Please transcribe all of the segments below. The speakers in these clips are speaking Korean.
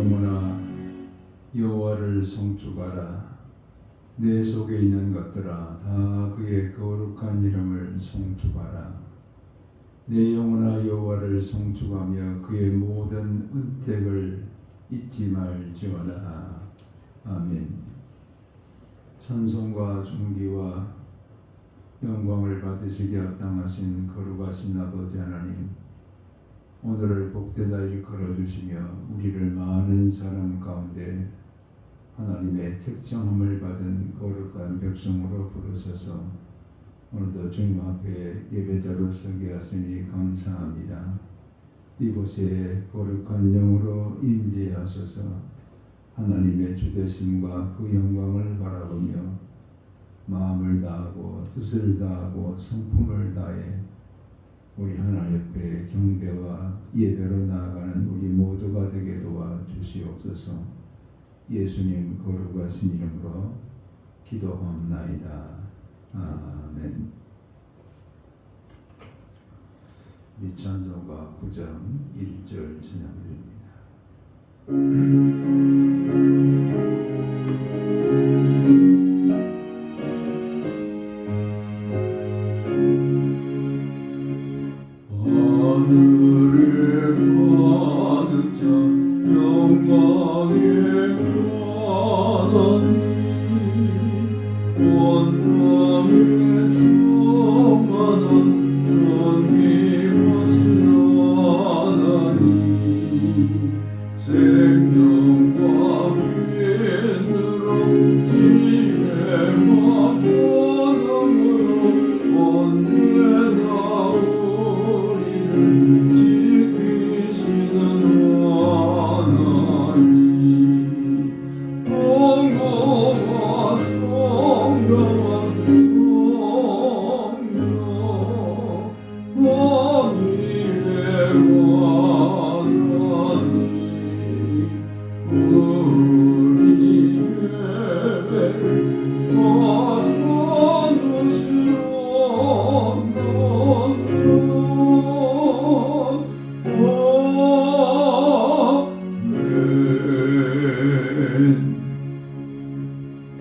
영혼아 여호와를 송축하라. 내 속에 있는 것들아 다 그의 거룩한 이름을 송축하라. 내 영혼아 여호와를 송축하며 그의 모든 은택을 잊지 말지어다. 아멘. 찬송과 존귀와 영광을 받으시기 합당하신 거룩하신 아버지 하나님, 오늘을 복되다 일컬어 주시며 우리를 많은 사람 가운데 하나님의 택정함을 받은 거룩한 백성으로 부르셔서 오늘도 주님 앞에 예배자로 서게 하시니 감사합니다. 이곳에 거룩한 영으로 임재하셔서 하나님의 주되심과 그 영광을 바라보며 마음을 다하고 뜻을 다하고 성품을 다해 우리 하나님 옆에 경배와 예배로 나아가는 우리 모두가 되게 도와 주시옵소서. 예수님 거룩하신 이름으로 기도하옵나이다. 아멘. 이 찬송가 9장 1절 찬양드립니다.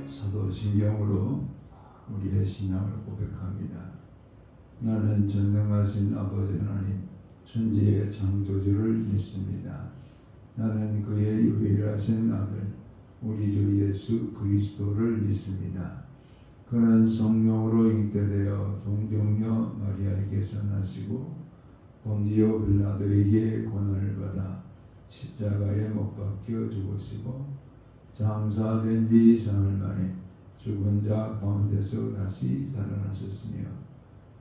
사도신경으로 우리의 신앙을 고백합니다. 나는 전능하신 아버지 하나님 천지의 창조주를 믿습니다. 나는 그의 유일하신 아들 우리 주 예수 그리스도를 믿습니다. 그는 성령으로 잉태되어 동정녀 마리아에게서 나시고 본디오 빌라도에게 고난을 받아 십자가에 못 박혀 죽으시고 장사된 지 3일 만에 죽은 자 가운데서 다시 살아나셨으며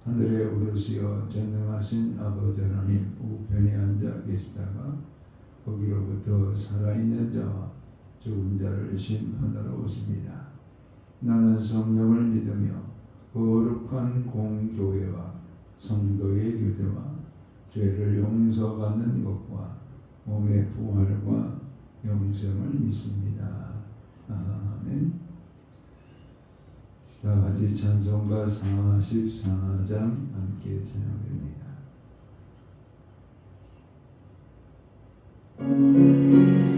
하늘에 오르시어 전능하신 아버지 하나님 우편에 앉아 계시다가 거기로부터 살아있는 자와 죽은 자를 심판하러 오십니다. 나는 성령을 믿으며 거룩한 공교회와 성도의 교제와 죄를 용서받는 것과 몸의 부활과 영생을 믿습니다. 아멘. 다 같이 찬송가 44장 함께 찬양합니다. 찬송합니다.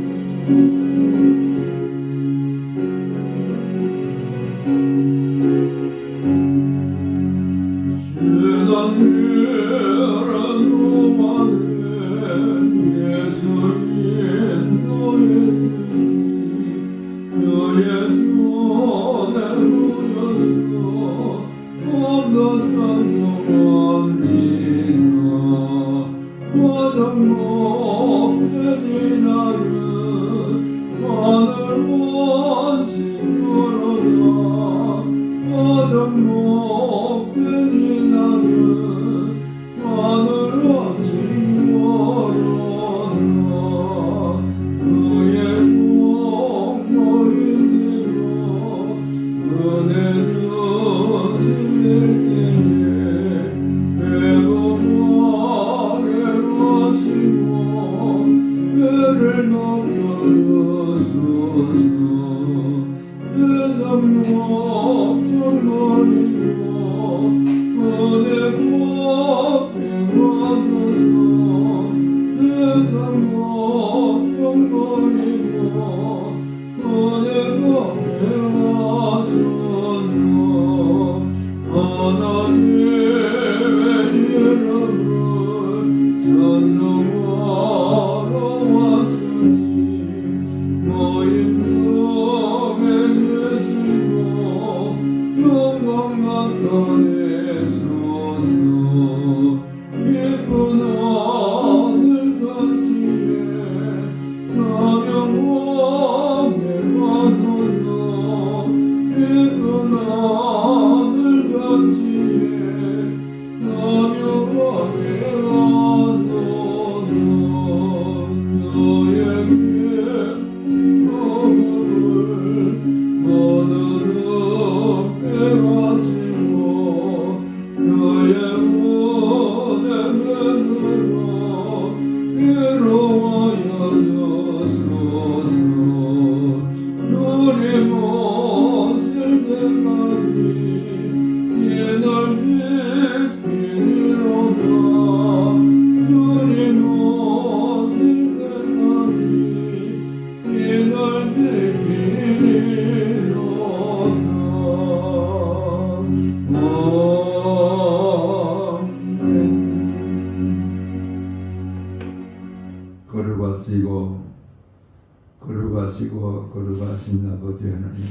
거룩하시고 거룩하신 아버지 하나님,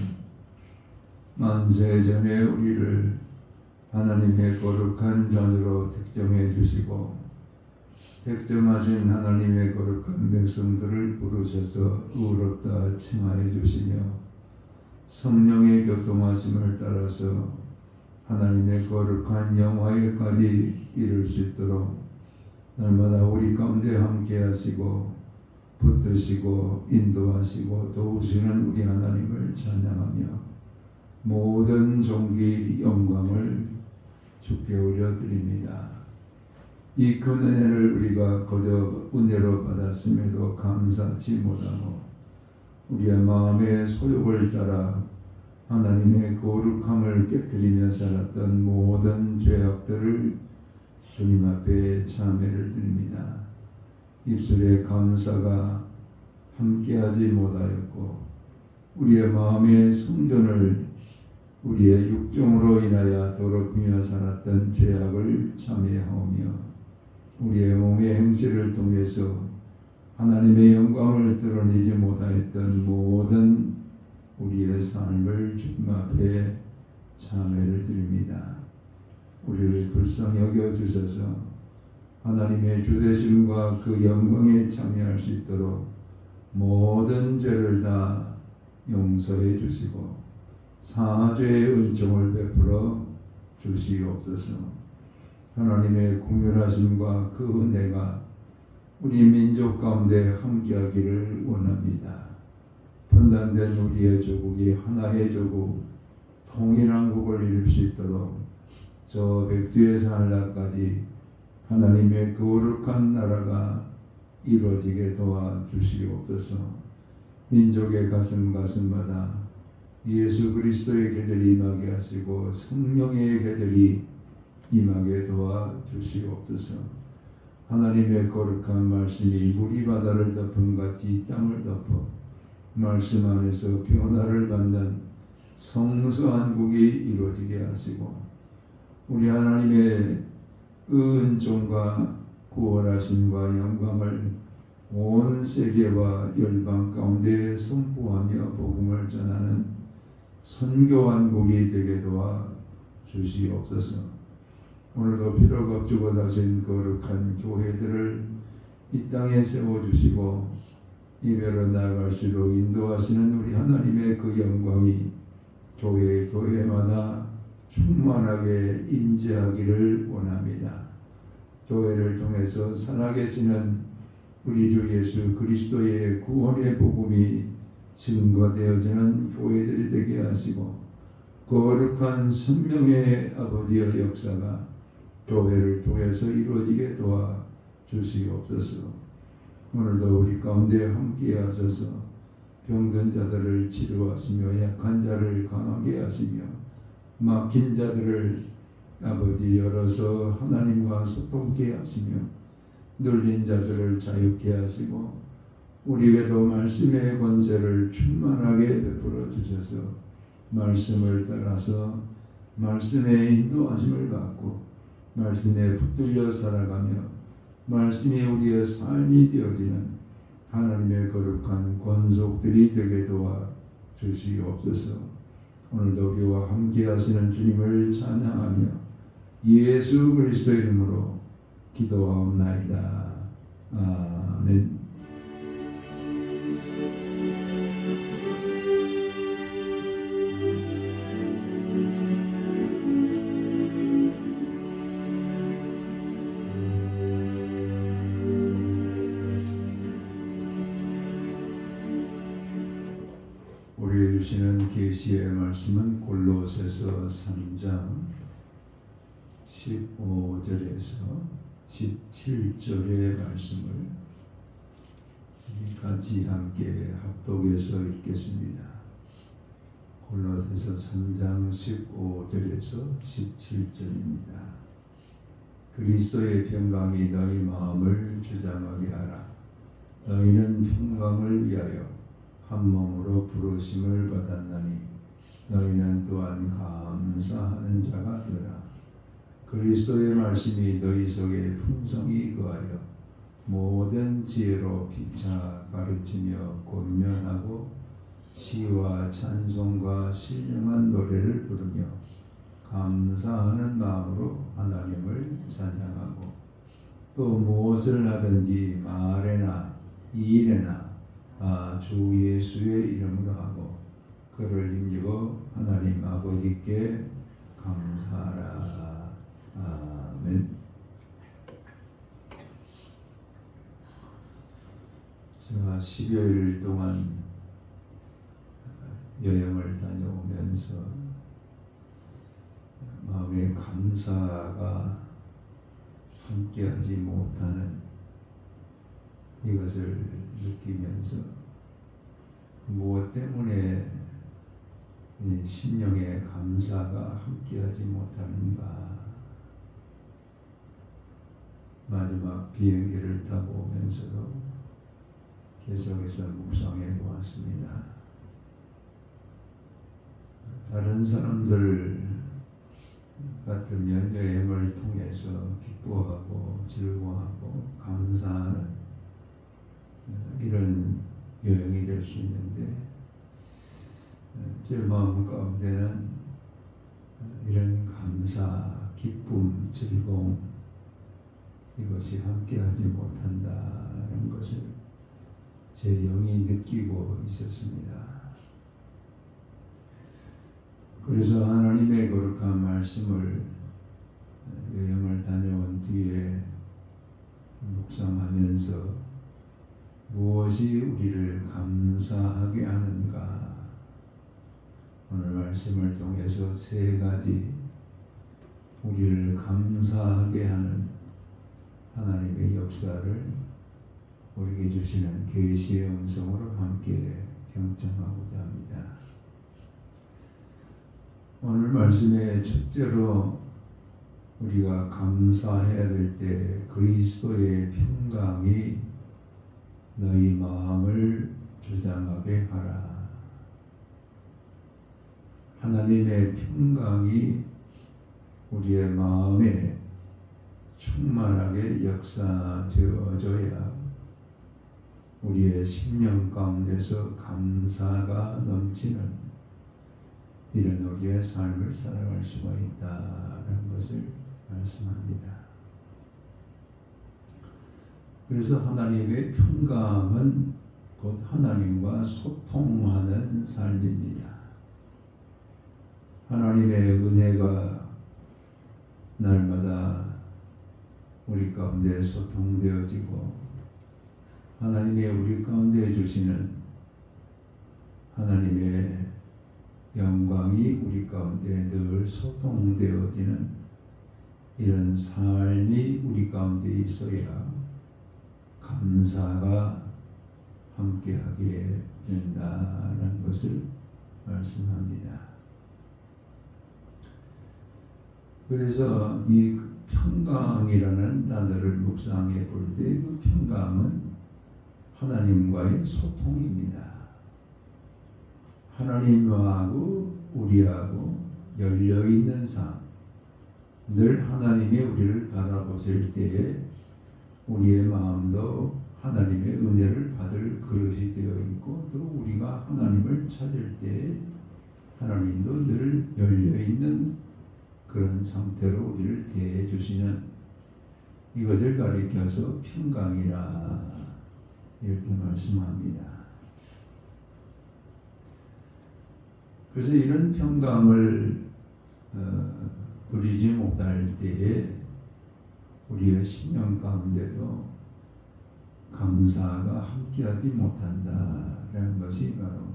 만세 전에 우리를 하나님의 거룩한 자녀로 특정해 주시고 특정하신 하나님의 거룩한 백성들을 부르셔서 의롭다 칭하여 주시며 성령의 교통하심을 따라서 하나님의 거룩한 영화에까지 이룰 수 있도록 날마다 우리 가운데 함께 하시고 붙드시고 인도하시고 도우시는 우리 하나님을 찬양하며 모든 존귀 영광을 주께 올려드립니다. 이 큰 은혜를 우리가 거저 은혜로 받았음에도 감사치 못하고 우리의 마음의 소욕을 따라 하나님의 거룩함을 깨뜨리며 살았던 모든 죄악들을 주님 앞에 참회를 드립니다. 입술의 감사가 함께하지 못하였고 우리의 마음의 성전을 우리의 육정으로 인하여 더럽히며 살았던 죄악을 참회하오며 우리의 몸의 행실을 통해서 하나님의 영광을 드러내지 못하였던 모든 우리의 삶을 주님 앞에 참회를 드립니다. 우리를 불쌍히 여겨주셔서 하나님의 주되심과 그 영광에 참여할 수 있도록 모든 죄를 다 용서해 주시고 사죄의 은총을 베풀어 주시옵소서. 하나님의 공연하심과 그 은혜가 우리 민족 가운데 함께하기를 원합니다. 분단된 우리의 조국이 하나의 조국, 통일한국을 이룰 수 있도록 저 백두의 산하까지 하나님의 거룩한 나라가 이루어지게 도와주시옵소서. 민족의 가슴마다 예수 그리스도의 계절이 임하게 하시고 성령의 계절이 임하게 도와주시옵소서. 하나님의 거룩한 말씀이 물이 바다를 덮은 같이 땅을 덮어 말씀 안에서 변화를 받는 성소한 국이 이루어지게 하시고 우리 하나님의 은총과 구원하심과 영광을 온 세계와 열방 가운데 선포하며 복음을 전하는 선교한국이 되게 도와 주시옵소서. 오늘도 필요가 없고 다신 거룩한 교회들을 이 땅에 세워주시고 이외로 나아갈수록 인도하시는 우리 하나님의 그 영광이 교회마다 충만하게 임재하기를 원합니다. 교회를 통해서 살아계시는 우리 주 예수 그리스도의 구원의 복음이 증거되어지는 교회들이 되게 하시고 거룩한 성령의 아버지의 역사가 교회를 통해서 이루어지게 도와 주시옵소서. 오늘도 우리 가운데 함께 하셔서 병든 자들을 치료하시며 약한 자를 강하게 하시며 막힌 자들을 아버지 열어서 하나님과 소통케 하시며 눌린 자들을 자유케 하시고 우리에게도 말씀의 권세를 충만하게 베풀어 주셔서 말씀을 따라서 말씀의 인도하심을 받고 말씀에 붙들려 살아가며 말씀이 우리의 삶이 되어지는 하나님의 거룩한 권속들이 되게 도와 주시옵소서. 오늘도 우리와 함께 하시는 주님을 찬양하며 예수 그리스도의 이름으로 기도하옵나이다. 아멘. 우리 주시는 계시의 말씀은 골로새서 3장 15절에서 17절의 말씀을 같이 함께 합독해서 읽겠습니다. 골로새서 3장 15절에서 17절입니다. 그리스도의 평강이 너희 마음을 주장하게 하라. 너희는 평강을 위하여 한 몸으로 부르심을 받았나니 너희는 또한 감사하는 자가 되라. 그리스도의 말씀이 너희 속에 풍성히 거하여 모든 지혜로 피차 가르치며 권면하게 시와 찬송과 신령한 노래를 부르며 감사하는 마음으로 하나님을 찬양하고 또 무엇을 하든지 말에나 일에나 주 예수의 이름으로 하고 그를 힘입어 하나님 아버지께 감사하라. 아멘. 제가 10여일 동안 여행을 다녀오면서 마음의 감사가 함께하지 못하는 이것을 느끼면서 무엇 때문에 이 심령의 감사가 함께하지 못하는가. 마지막 비행기를 타고 오면서도 계속해서 묵상해 보았습니다. 다른 사람들 같으면 여행을 통해서 기뻐하고 즐거워하고 감사하는 이런 여행이 될 수 있는데 제 마음 가운데는 이런 감사, 기쁨, 즐거움 이것이 함께하지 못한다는 것을 제 영이 느끼고 있었습니다. 그래서 하나님의 거룩한 말씀을 여행을 다녀온 뒤에 묵상하면서 무엇이 우리를 감사하게 하는가, 오늘 말씀을 통해서 세 가지 우리를 감사하게 하는 하나님의 역사를 우리에게 주시는 계시의 음성으로 함께 경청하고자 합니다. 오늘 말씀에 첫째로 우리가 감사해야 될 때 그리스도의 평강이 너희 마음을 주장하게 하라. 하나님의 평강이 우리의 마음에 충만하게 역사되어져야 우리의 심령 가운데서 감사가 넘치는 이런 우리의 삶을 살아갈 수가 있다는 것을 말씀합니다. 그래서 하나님의 평강은 곧 하나님과 소통하는 삶입니다. 하나님의 은혜가 날마다 우리 가운데 소통되어지고 하나님의 우리 가운데 주시는 하나님의 영광이 우리 가운데 늘 소통되어지는 이런 삶이 우리 가운데 있어야 감사가 함께하게 된다는 것을 말씀합니다. 그래서 이 평강이라는 단어를 묵상해 볼 때 그 평강은 하나님과의 소통입니다. 하나님하고 우리하고 열려있는 삶, 늘 하나님이 우리를 바라보실 때에 우리의 마음도 하나님의 은혜를 받을 그릇이 되어 있고 또 우리가 하나님을 찾을 때 하나님도 늘 열려있는 그런 상태로 우리를 대해 주시는 이것을 가리켜서 평강이라 이렇게 말씀합니다. 그래서 이런 평강을 누리지 못할 때에 우리의 심령 가운데도 감사가 함께하지 못한다라는 것이 바로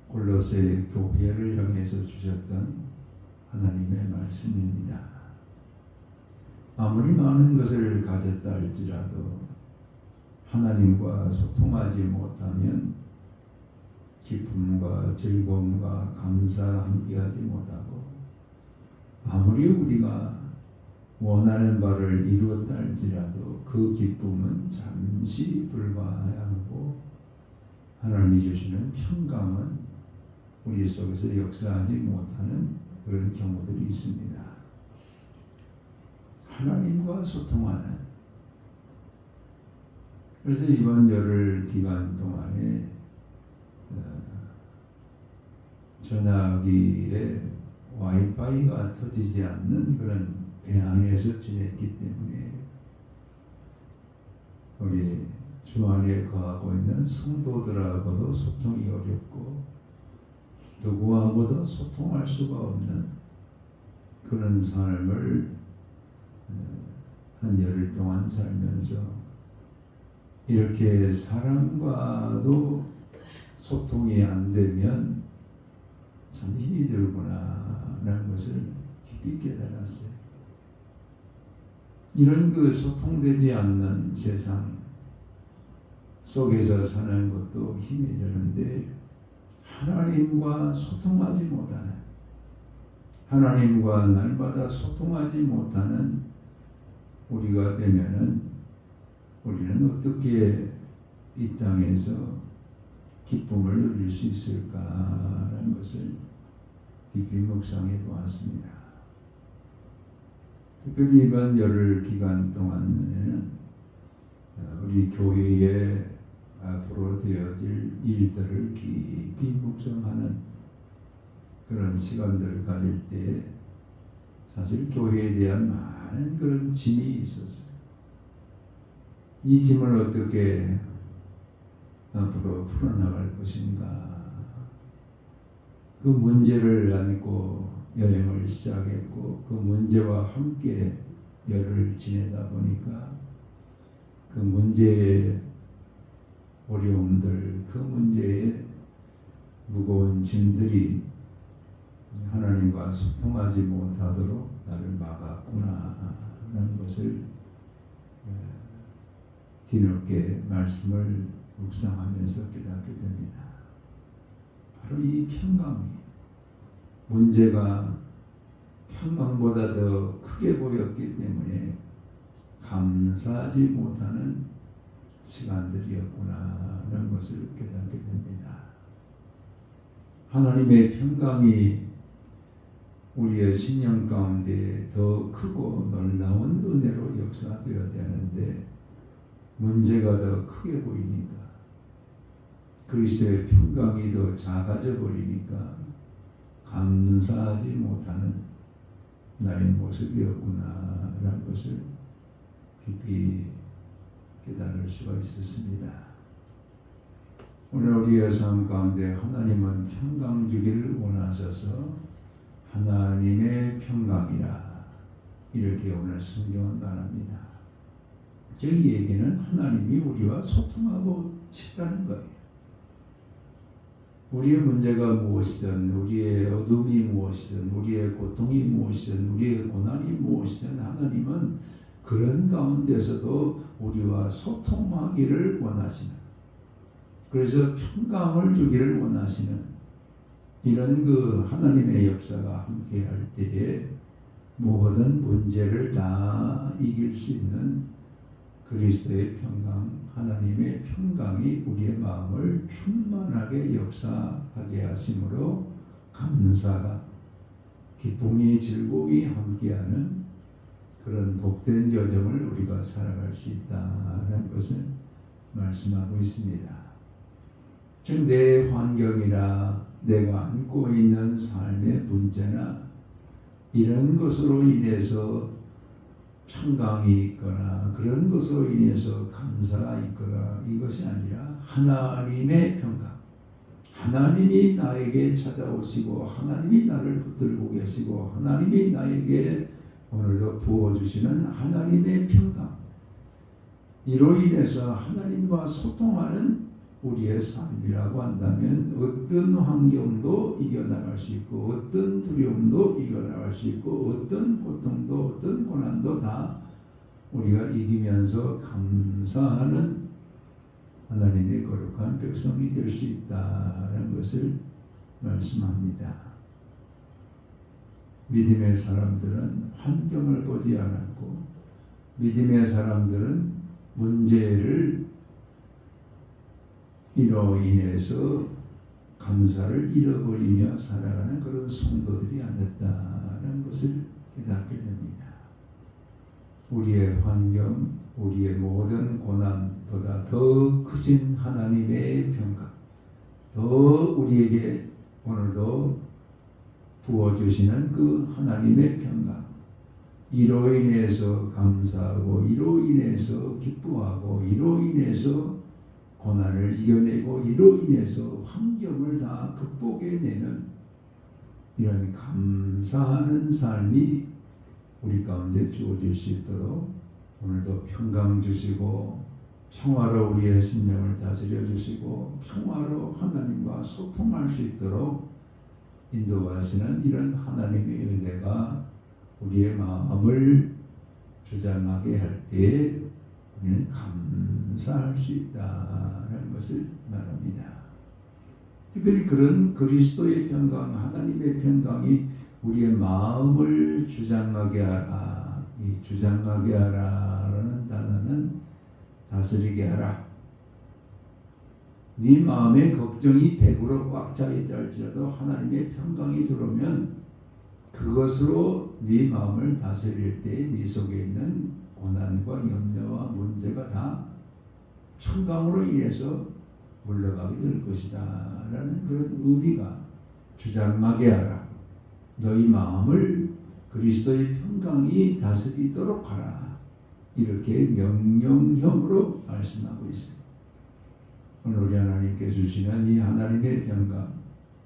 골로새 교회를 향해서 주셨던 하나님의 말씀입니다. 아무리 많은 것을 가졌다 할지라도 하나님과 소통하지 못하면 기쁨과 즐거움과 감사가 함께하지 못하고 아무리 우리가 원하는 바를 이루었다 할지라도 그 기쁨은 잠시 불과하고 하나님이 주시는 평강은 우리 속에서 역사하지 못하는 그런 경우들이 있습니다. 하나님과 소통하는, 그래서 이번 열흘 기간 동안에 전화기에 와이파이가 터지지 않는 그런 배 안에서 지냈기 때문에 우리 주 안에 거하고 있는 성도들하고도 소통이 어렵고 누구하고도 소통할 수가 없는 그런 삶을 한 열흘 동안 살면서 이렇게 사람과도 소통이 안 되면 참 힘이 들구나 라는 것을 깊이 깨달았어요. 이런 그 소통되지 않는 세상 속에서 사는 것도 힘이 드는데 하나님과 소통하지 못하는, 하나님과 날마다 소통하지 못하는 우리가 되면은 우리는 어떻게 이 땅에서 기쁨을 누릴 수 있을까라는 것을 깊이 묵상해 보았습니다. 특별히 이번 열흘 기간 동안에는 우리 교회에 앞으로 되어질 일들을 깊이 묵상하는 그런 시간들을 가질 때 사실 교회에 대한 많은 그런 짐이 있었어요. 이 짐을 어떻게 앞으로 풀어나갈 것인가. 그 문제를 안고 여행을 시작했고 그 문제와 함께 열흘 지내다 보니까 그 문제의 어려움들, 그 문제의 무거운 짐들이 하나님과 소통하지 못하도록 나를 막았구나 라는 것을 뒤늦게 말씀을 묵상하면서 깨닫게 됩니다. 바로 이 평강이 문제가 평강보다 더 크게 보였기 때문에 감사하지 못하는 시간들이었구나 라는 것을 깨닫게 됩니다. 하나님의 평강이 우리의 신령 가운데 더 크고 놀라운 은혜로 역사되어야 되는데 문제가 더 크게 보이니까 그리스도의 평강이 더 작아져 버리니까 감사하지 못하는 나의 모습이었구나 라는 것을 깊이 깨달을 수가 있었습니다. 오늘 우리의 삶 가운데 하나님은 평강 주기를 원하셔서 하나님의 평강이라 이렇게 오늘 성경은 말합니다. 즉 이 얘기는 하나님이 우리와 소통하고 싶다는 거예요. 우리의 문제가 무엇이든 우리의 어둠이 무엇이든 우리의 고통이 무엇이든 우리의 고난이 무엇이든 하나님은 그런 가운데서도 우리와 소통하기를 원하시는, 그래서 평강을 주기를 원하시는 이런 그 하나님의 역사가 함께할 때에 모든 문제를 다 이길 수 있는 그리스도의 평강, 하나님의 평강이 우리의 마음을 충만하게 역사하게 하심으로 감사가, 기쁨이, 즐거움이 함께하는 그런 복된 여정을 우리가 살아갈 수 있다는 것을 말씀하고 있습니다. 즉 내 환경이나 내가 안고 있는 삶의 문제나 이런 것으로 인해서 평강이 있거나 그런 것으로 인해서 감사가 있거나 이것이 아니라 하나님의 평강, 하나님이 나에게 찾아오시고 하나님이 나를 붙들고 계시고 하나님이 나에게 오늘도 부어주시는 하나님의 평강, 이로 인해서 하나님과 소통하는 우리의 삶이라고 한다면 어떤 환경도 이겨나갈 수 있고 어떤 두려움도 이겨나갈 수 있고 어떤 고통도 어떤 고난도 다 우리가 이기면서 감사하는 하나님의 거룩한 백성이 될 수 있다는 것을 말씀합니다. 믿음의 사람들은 환경을 보지 않았고 믿음의 사람들은 문제를 이로 인해서 감사를 잃어버리며 살아가는 그런 성도들이 아니었다는 것을 깨닫게 됩니다. 우리의 환경, 우리의 모든 고난보다 더 크신 하나님의 평강, 더 우리에게 오늘도 부어주시는 그 하나님의 평강, 이로 인해서 감사하고 이로 인해서 기뻐하고 이로 인해서 고난을 이겨내고 이로 인해서 환경을 다 극복해내는 이런 감사하는 삶이 우리 가운데 주어질 수 있도록 오늘도 평강 주시고 평화로 우리의 심령을 다스려 주시고 평화로 하나님과 소통할 수 있도록 인도하시는 이런 하나님의 은혜가 우리의 마음을 주장하게 할 때 우리는 감사할 수 있다는 것을 말합니다. 특별히 그런 그리스도의 평강, 하나님의 평강이 우리의 마음을 주장하게 하라. 이 주장하게 하라라는 단어는 다스리게 하라. 네 마음에 걱정이 100으로 꽉 차 있다 할지라도 하나님의 평강이 들어오면 그것으로 네 마음을 다스릴 때 네 속에 있는 고난과 염려와 문제가 다 평강으로 인해서 물러가게 될 것이다 라는 그런 의미가 주장하게 하라. 너희 마음을 그리스도의 평강이 다스리도록 하라. 이렇게 명령형으로 말씀하고 있습니다. 오늘 우리 하나님께 주시는 이 하나님의 평강,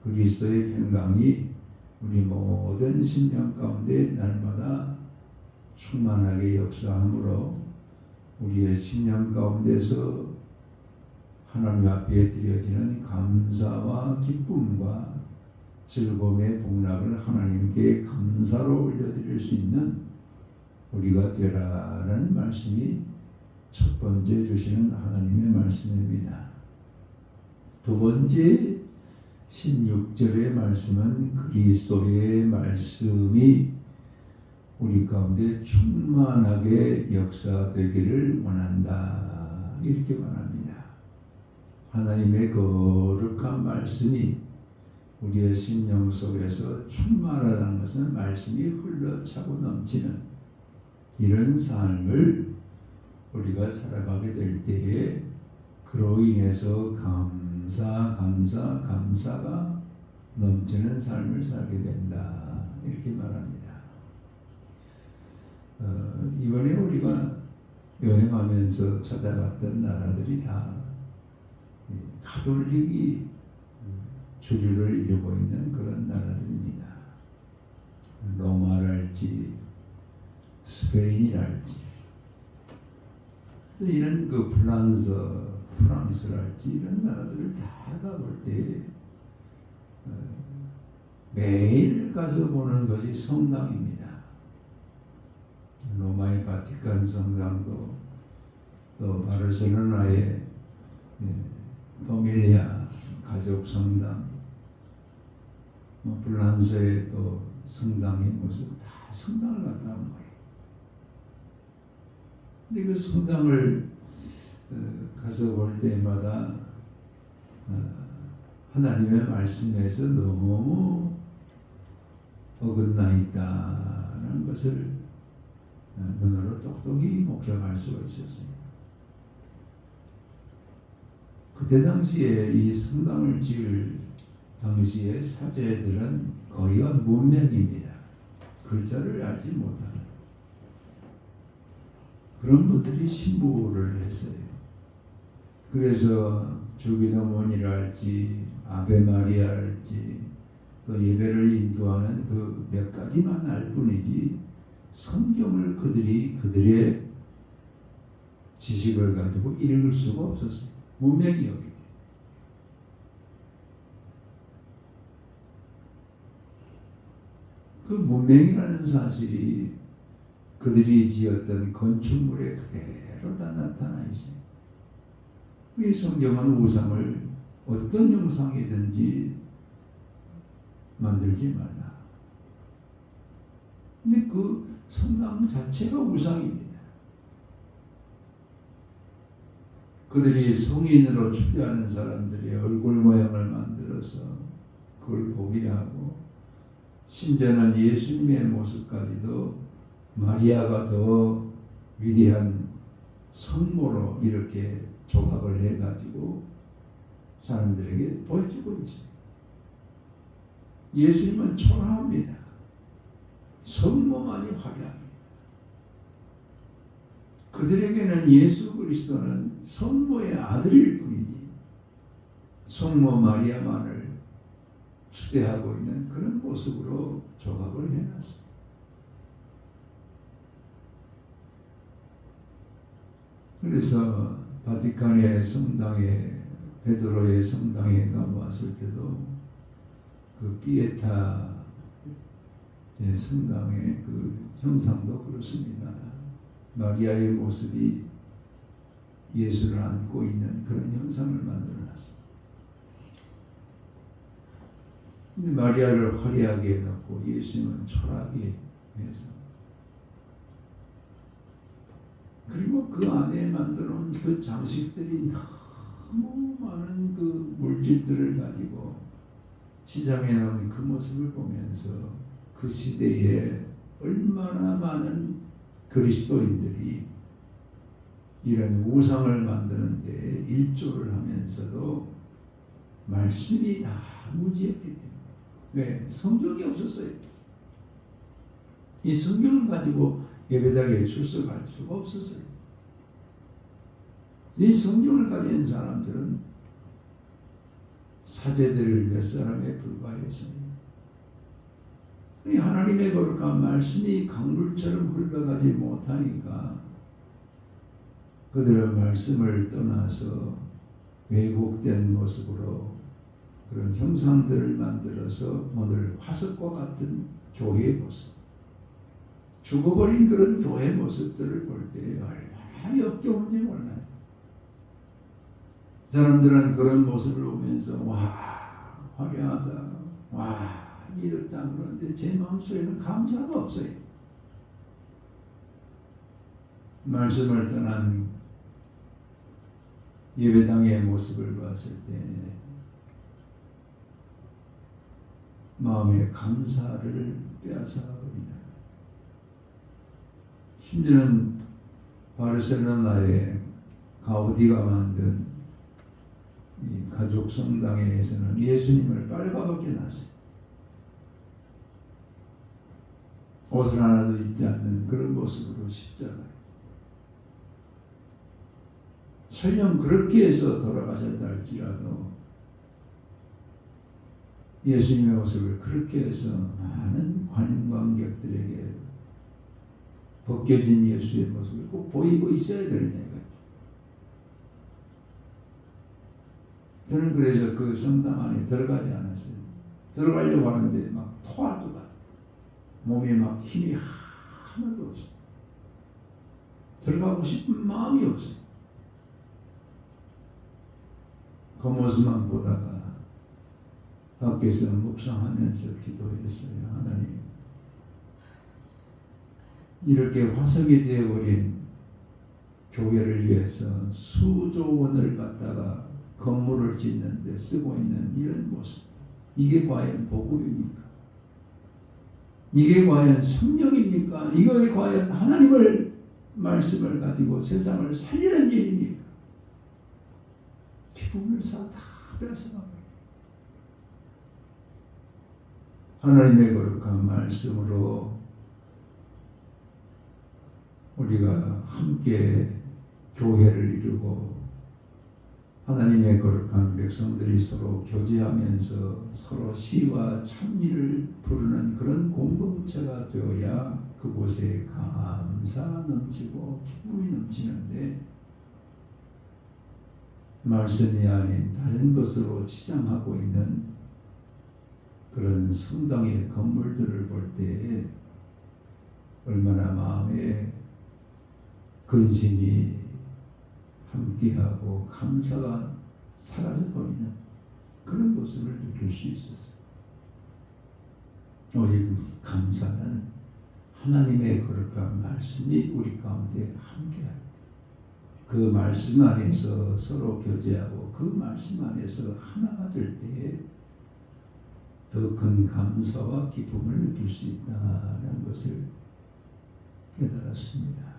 그리스도의 평강이 우리 모든 심령 가운데 날마다 충만하게 역사함으로 우리의 심령 가운데서 하나님 앞에 드려지는 감사와 기쁨과 즐거움의 복락을 하나님께 감사로 올려드릴 수 있는 우리가 되라라는 말씀이 첫 번째 주시는 하나님의 말씀입니다. 두 번째 16절의 말씀은 그리스도의 말씀이 우리 가운데 충만하게 역사되기를 원한다. 이렇게 말합니다. 하나님의 거룩한 말씀이 우리의 심령 속에서 충만하다는 것은 말씀이 흘러차고 넘치는 이런 삶을 우리가 살아가게 될 때에 그로 인해서 감사가 넘치는 삶을 살게 된다. 이렇게 말합니다. 이번에 우리가 여행하면서 찾아갔던 나라들이 다 가톨릭이 주류를 이루고 있는 그런 나라들입니다. 로마랄지 스페인이랄지 이런 그 프랑스랄지 이런 나라들을 다 가볼 때 매일 가서 보는 것이 성당입니다. 로마의 바티칸 성당도 또 바르셀로나의 포밀리아 가족 성당, 프랑스의 또 성당의 모습 다 성당을 갔다 온 거예요. 근데 그 성당을 가서 볼 때마다 하나님의 말씀에서 너무 어긋나 있다는 것을 눈으로 똑똑히 목격할 수가 있었습니다. 그때 당시에 이 성당을 지을 당시의 사제들은 거의가 문맹입니다. 글자를 알지 못하는 그런 분들이 신부를 했어요. 그래서 주기도문이랄지 아베마리아랄지 또 예배를 인도하는 그 몇 가지만 알 뿐이지 성경을 그들의 지식을 가지고 읽을 수가 없었어요. 문맹이었기 때문에. 그 문맹이라는 사실이 그들이 지었던 건축물에 그대로 다 나타나 있어요. 이 성경은 우상을 어떤 형상이든지 만들지 말라. 근데 그 성당 자체가 우상입니다. 그들이 성인으로 추대하는 사람들의 얼굴 모양을 만들어서 그걸 보게 하고 심지어는 예수님의 모습까지도 마리아가 더 위대한 성모로 이렇게 조각을 해가지고 사람들에게 보여주고 있어요. 예수님은 초라합니다. 성모만이 화려합니다. 그들에게는 예수 그리스도는 성모의 아들일 뿐이지 성모 마리아만을 추대하고 있는 그런 모습으로 조각을 해놨습니다. 그래서 바티칸의 성당에 베드로의 성당에 가보았을 때도 그 피에타의 성당의 그 형상도 그렇습니다. 마리아의 모습이 예수를 안고 있는 그런 형상을 만들어놨습니다. 근데 마리아를 화려하게 해놓고 예수님은 초라하게 해서 그리고 그 안에 만들어놓은 그 장식들이 너무 많은 그 물질들을 가지고 시장에 놓은 그 모습을 보면서 그 시대에 얼마나 많은 그리스도인들이 이런 우상을 만드는데 일조를 하면서도 말씀이 다 무지했기 때문에 왜? 성경이 없었어요. 이 성경을 가지고 예배당에 출석할 수가 없었어요. 이 성경을 가진 사람들은 사제들 몇 사람에 불과했습니다. 하나님의 거룩한 말씀이 강물처럼 흘러가지 못하니까 그들은 말씀을 떠나서 왜곡된 모습으로 그런 형상들을 만들어서 오늘 화석과 같은 교회의 모습, 죽어버린 그런 교회 모습들을 볼 때 얼마나 역겨운지 몰라요. 사람들은 그런 모습을 보면서 와 화려하다, 와 이렇다 그러는데 제 마음속에는 감사가 없어요. 말씀을 떠난 예배당의 모습을 봤을 때 마음의 감사를 빼앗아버리는, 심지어는 바르셀로나의 가우디가 만든 이 가족 성당에서는 예수님을 빨갛게 놨어요. 옷을 하나도 입지 않는 그런 모습으로 십자가에. 설령 그렇게 해서 돌아가셨다 할지라도 예수님의 모습을 그렇게 해서 많은 관광객들에게 벗겨진 예수의 모습을 꼭 보이고 있어야 되느냐. 저는 그래서 그 성당 안에 들어가지 않았어요. 들어가려고 하는데 막 토할 것 같아요. 몸에 막 힘이 하나도 없어요. 들어가고 싶은 마음이 없어요. 그 모습만 보다가 밖에서 묵상하면서 기도했어요. 하나님, 이렇게 화석이 되어버린 교회를 위해서 수조 원을 갖다가 건물을 짓는 데 쓰고 있는 이런 모습, 이게 과연 복음입니까? 이게 과연 성령입니까? 이거에 과연 하나님을 말씀을 가지고 세상을 살리는 일입니까? 기쁨을 다 뺏어가요. 하나님의 거룩한 말씀으로 우리가 함께 교회를 이루고 하나님의 거룩한 백성들이 서로 교제하면서 서로 시와 찬미를 부르는 그런 공동체가 되어야 그곳에 감사 넘치고 기쁨이 넘치는데, 말씀이 아닌 다른 것으로 치장하고 있는 그런 성당의 건물들을 볼 때 얼마나 마음에 근심이 함께하고 감사가 사라져버리는 그런 모습을 느낄 수 있었어요. 우리 감사는 하나님의 거룩한 말씀이 우리 가운데 함께할 때, 그 말씀 안에서 서로 교제하고 그 말씀 안에서 하나가 될 때에 더 큰 감사와 기쁨을 느낄 수 있다는 것을 깨달았습니다.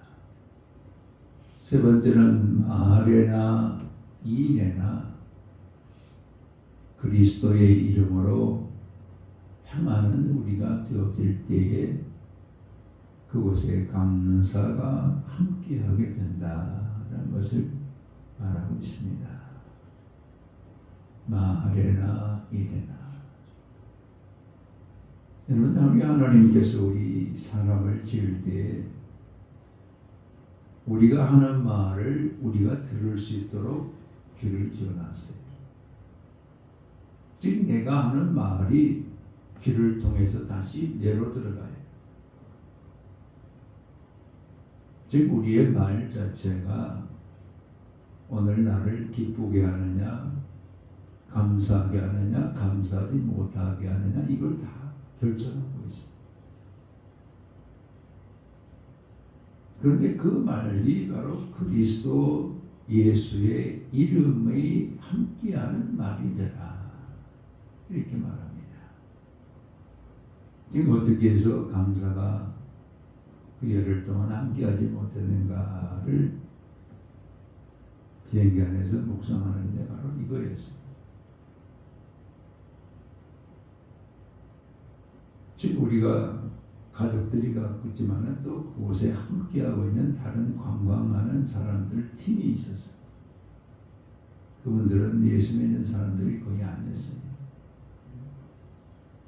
세 번째는 아레나 이레나 그리스도의 이름으로 향하는 우리가 되어질 때에 그곳에 감사가 함께하게 된다는 것을 말하고 있습니다. 말에나 이래나. 여러분, 우리 하나님께서 우리 사람을 지을 때 우리가 하는 말을 우리가 들을 수 있도록 귀를 지어놨어요. 즉 내가 하는 말이 귀를 통해서 다시 뇌로 들어가요. 즉 우리의 말 자체가 오늘 나를 기쁘게 하느냐, 감사하게 하느냐, 감사하지 못하게 하느냐, 이걸 다 결정하고 있어요. 그런데 그 말이 바로 그리스도 예수의 이름의 함께하는 말이더라, 이렇게 말합니다. 지금 어떻게 해서 감사가 그 열흘 동안 함께하지 못했는가를 비행기 안에서 묵상하는데 바로 이거였어요. 즉 우리가 가족들이 갖고 있지만은 또 그곳에 함께하고 있는 다른 관광하는 사람들 팀이 있었어요. 그분들은 예수 믿는 사람들이 거기 앉았어요.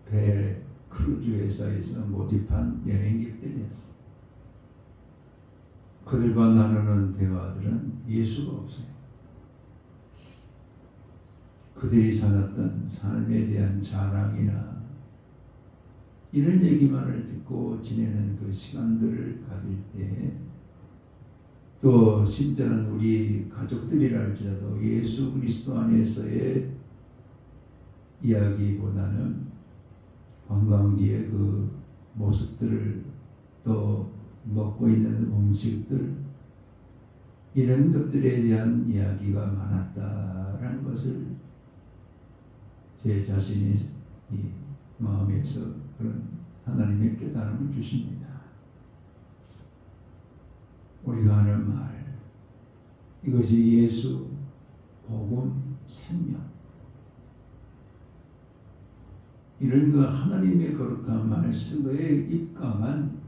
배 크루즈 회사에서 모집한 여행객들이었어요. 그들과 나누는 대화들은 예수가 없어요. 그들이 살았던 삶에 대한 자랑이나 이런 얘기만을 듣고 지내는 그 시간들을 가질 때, 또 심지어는 우리 가족들이랄지라도 예수 그리스도 안에서의 이야기보다는 관광지의 그 모습들을, 또 먹고 있는 음식들, 이런 것들에 대한 이야기가 많았다라는 것을 제 자신이 이 마음에서 그런 하나님의 깨달음을 주십니다. 우리가 하는 말, 이것이 예수, 복음, 생명, 이런 그 하나님의 거룩한 말씀에 입강한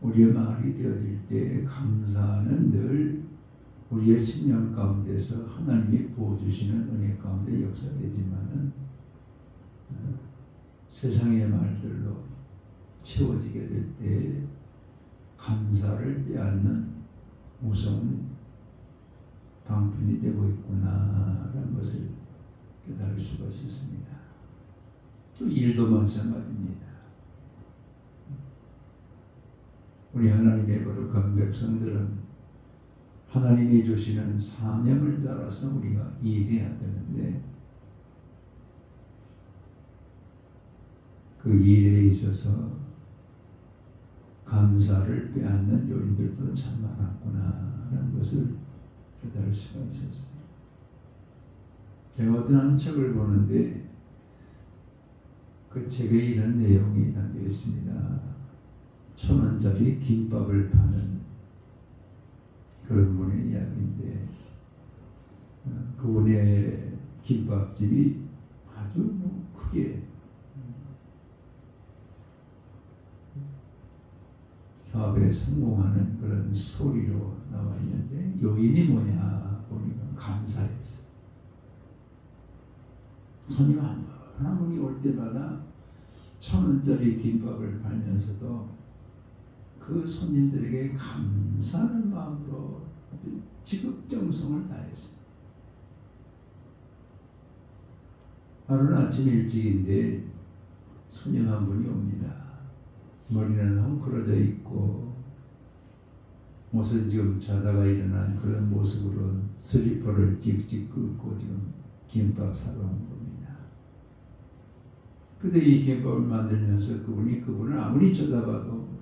우리의 말이 되어질 때 감사는 늘 우리의 신념 가운데서 하나님이 부어주시는 은혜 가운데 역사되지만은 세상의 말들로 채워지게 될 때 감사를 빼앗는 무서운 방편이 되고 있구나라는 것을 깨달을 수가 있습니다. 또 일도 마찬가지입니다. 우리 하나님의 거룩한 백성들은 하나님이 주시는 사명을 따라서 우리가 일해야 되는데, 그 일에 있어서 감사를 빼앗는 요인들도 참 많았구나라는 것을 깨달을 수가 있었어요. 제가 어떤 한 책을 보는데 그 책에 이런 내용이 담겨 있습니다. 1,000원짜리 김밥을 파는 그런 분의 이야기인데, 그분의 김밥집이 아주 크게 사업에 성공하는 그런 스토리로 나와 있는데, 요인이 뭐냐 보니까 감사였어요. 손님 한 분이 올 때마다 1,000원짜리 김밥을 팔면서도 그 손님들에게 감사하는 마음으로 아주 지극정성을 다했어요. 하루는 아침 일찍인데 손님 한 분이 옵니다. 머리는 헝클어져 있고 옷은 지금 자다가 일어난 그런 모습으로 슬리퍼를 찍찍 긁고 지금 김밥 사러 온 겁니다. 근데 이 김밥을 만들면서 그분을 아무리 쳐다봐도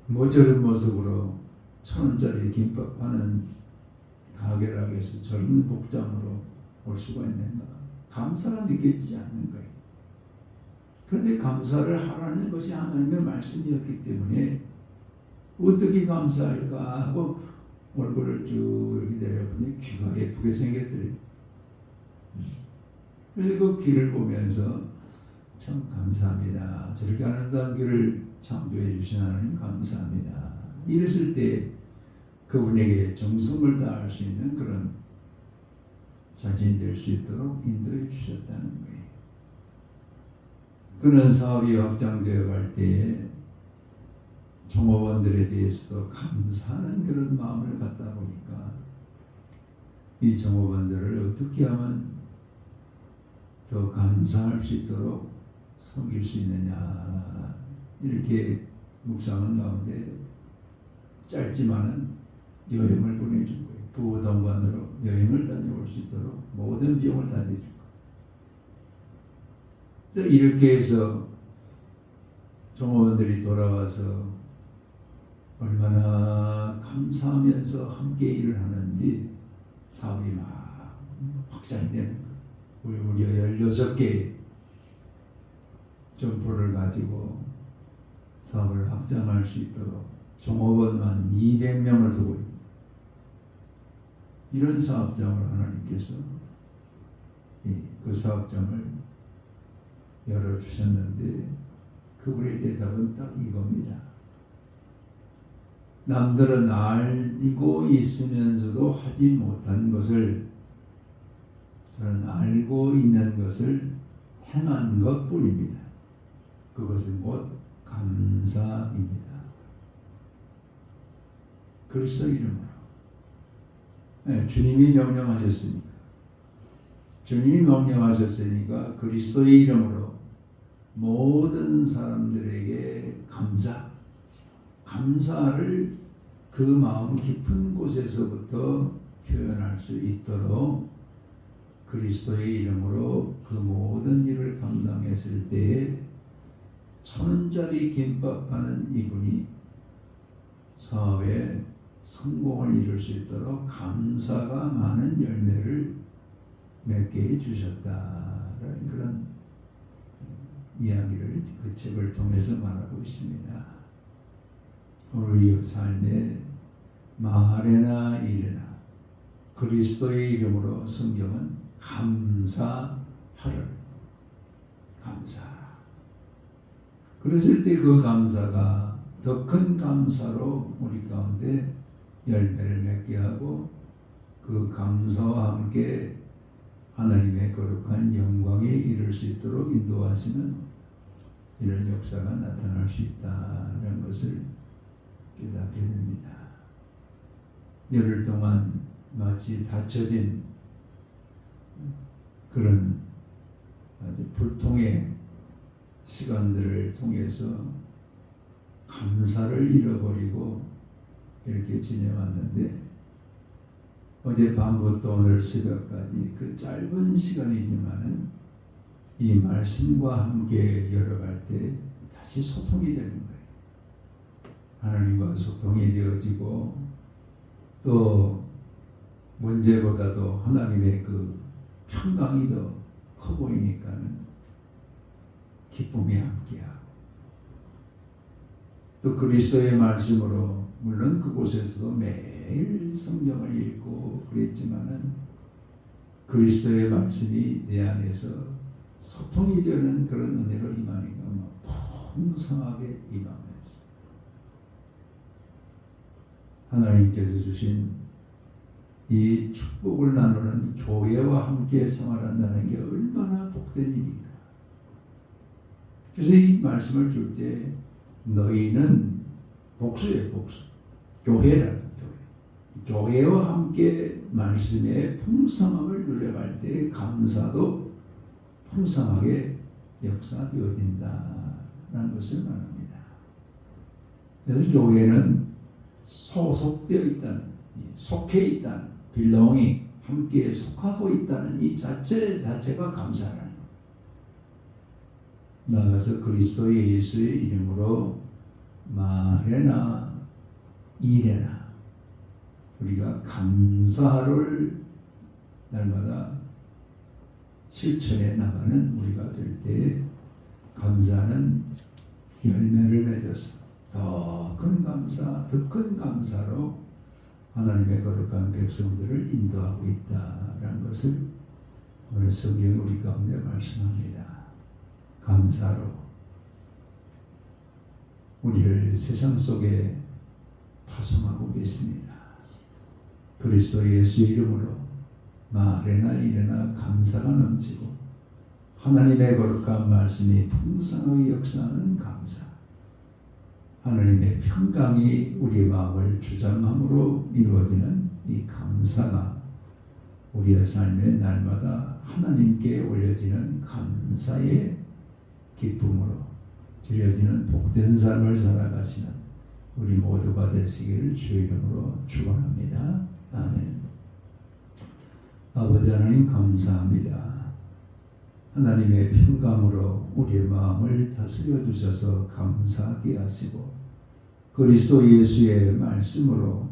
뭐 저런 모습으로 1,000원짜리 김밥 파는 가게라고 해서 저런 복장으로 올 수가 있는가? 감사가 느껴지지 않는 거예요. 그런데 감사를 하라는 것이 하나님의 말씀이었기 때문에 어떻게 감사할까 하고 얼굴을 쭉 이렇게 내려보니 귀가 예쁘게 생겼더래요. 그래서 그 귀를 보면서 참 감사합니다. 저렇게 아름다운 길을 창조해 주신 하나님 감사합니다. 이랬을 때 그분에게 정성을 다할 수 있는 그런 자신이 될 수 있도록 인도해 주셨다는 거예요. 그런 사업이 확장되어 갈 때에 종업원들에 대해서도 감사하는 그런 마음을 갖다 보니까 이 종업원들을 어떻게 하면 더 감사할 수 있도록 섬길 수 있느냐, 이렇게 묵상한 가운데 짧지만은 여행을 보내준 거예요. 부부동반으로 여행을 다녀올 수 있도록 모든 비용을 다 내준 거예요. 이렇게 해서 종업원들이 돌아와서 얼마나 감사하면서 함께 일을 하는지 사업이 막 확장이 되는 거예요. 무려 16개의 점포를 가지고 사업을 확장할 수 있도록 종업원만 200명을 두고 있습니다. 이런 사업장을 하나님께서 그 사업장을 열어주셨는데 그분의 대답은 딱 이겁니다. 남들은 알고 있으면서도 하지 못한 것을 저는 알고 있는 것을 행한 것뿐입니다. 그것은 곧 감사입니다. 그리스도 이름으로. 네, 주님이 명령하셨으니까. 주님이 명령하셨으니까 그리스도의 이름으로 모든 사람들에게 감사를 그 마음 깊은 곳에서부터 표현할 수 있도록 그리스도의 이름으로 그 모든 일을 감당했을 때에 1,000원짜리 김밥하는 이분이 사업에 성공을 이룰 수 있도록 감사가 많은 열매를 맺게 해주셨다라는 그런 이야기를 그 책을 통해서 말하고 있습니다. 우리의 삶에 말에나 일에나 그리스도의 이름으로 성경은 감사하라. 감사하라. 그랬을 때 그 감사가 더 큰 감사로 우리 가운데 열매를 맺게 하고 그 감사와 함께 하나님의 거룩한 영광에 이를 수 있도록 인도하시는 이런 역사가 나타날 수 있다는 것을 깨닫게 됩니다. 열흘 동안 마치 닫혀진 그런 아주 불통의 시간들을 통해서 감사를 잃어버리고 이렇게 지내왔는데 어제 밤부터 오늘 새벽까지 그 짧은 시간이지만은 이 말씀과 함께 열어갈 때 다시 소통이 되는 거예요. 하나님과 소통이 되어지고 또 문제보다도 하나님의 그 평강이 더 커 보이니까는 기쁨이 함께하고 또 그리스도의 말씀으로 물론 그곳에서도 매일 성경을 읽고 그랬지만은 그리스도의 말씀이 내 안에서 소통이 되는 그런 은혜로 임하니까 풍성하게 임하면서 하나님께서 주신 이 축복을 나누는 교회와 함께 생활한다는 게 얼마나 복된 일인가. 그래서 이 말씀을 줄 때 너희는 복수예요, 복수. 교회라는 교회. 교회와 함께 말씀의 풍성함을 누려갈 때 감사도 풍성하게 역사되어진다는 것을 말합니다. 그래서 교회는 소속되어 있다는, 속해 있다는, belong이 함께 속하고 있다는 이 자체가 감사라는 것. 나아가서 그리스도 예수의 이름으로 말에나 일에나 우리가 감사를 날마다 실천해 나가는 우리가 될 때 감사는 열매를 맺어서 더 큰 감사, 더 큰 감사로 하나님의 거룩한 백성들을 인도하고 있다라는 것을 오늘 성경이 우리 가운데 말씀합니다. 감사. 감사로 우리를 세상 속에 파송하고 계십니다. 그리스도 예수의 이름으로 말에나 일에나 감사가 넘치고 하나님의 거룩한 말씀이 풍성하게 역사하는 감사, 하나님의 평강이 우리의 마음을 주장함으로 이루어지는 이 감사가 우리의 삶의 날마다 하나님께 올려지는 감사의 기쁨으로 드려지는 복된 삶을 살아가시는 우리 모두가 되시기를 주의 이름으로 축원합니다. 아멘. 아버지 하나님 감사합니다. 하나님의 평강으로 우리의 마음을 다스려 주셔서 감사하게 하시고 그리스도 예수의 말씀으로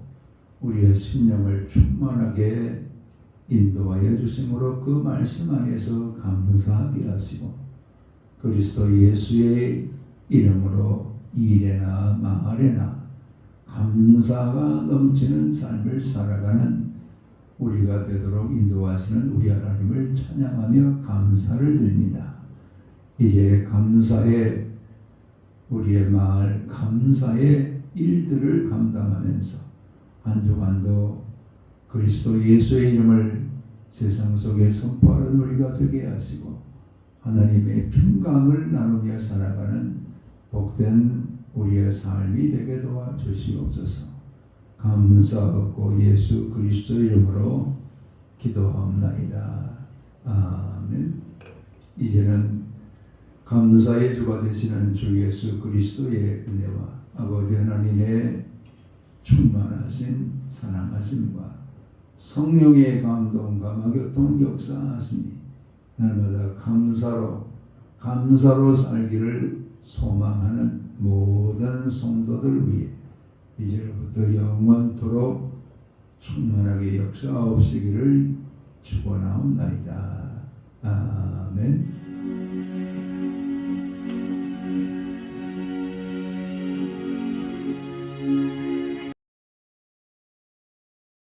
우리의 심령을 충만하게 인도하여 주심으로 그 말씀 안에서 감사하게 하시고 그리스도 예수의 이름으로 일에나 말에나 감사가 넘치는 삶을 살아가는 우리가 되도록 인도하시는 우리 하나님을 찬양하며 감사를 드립니다. 이제 감사의 우리의 마을 감사의 일들을 감당하면서 한 주간도 그리스도 예수의 이름을 세상 속에 선포하는 우리가 되게 하시고 하나님의 평강을 나누며 살아가는 복된 우리의 삶이 되게 도와주시옵소서. 감사하고 예수 그리스도 이름으로 기도하옵나이다. 아멘. 이제는 감사의 주가 되시는 주 예수 그리스도의 은혜와 아버지 하나님의 충만하신 사랑하심과 성령의 감동과 교통 역사하심이 날마다 감사로 살기를 소망하는 모든 성도들 위해 이제로부터 영원토록 충만하게 역사하옵시기를 축원하옵나이다. 아멘.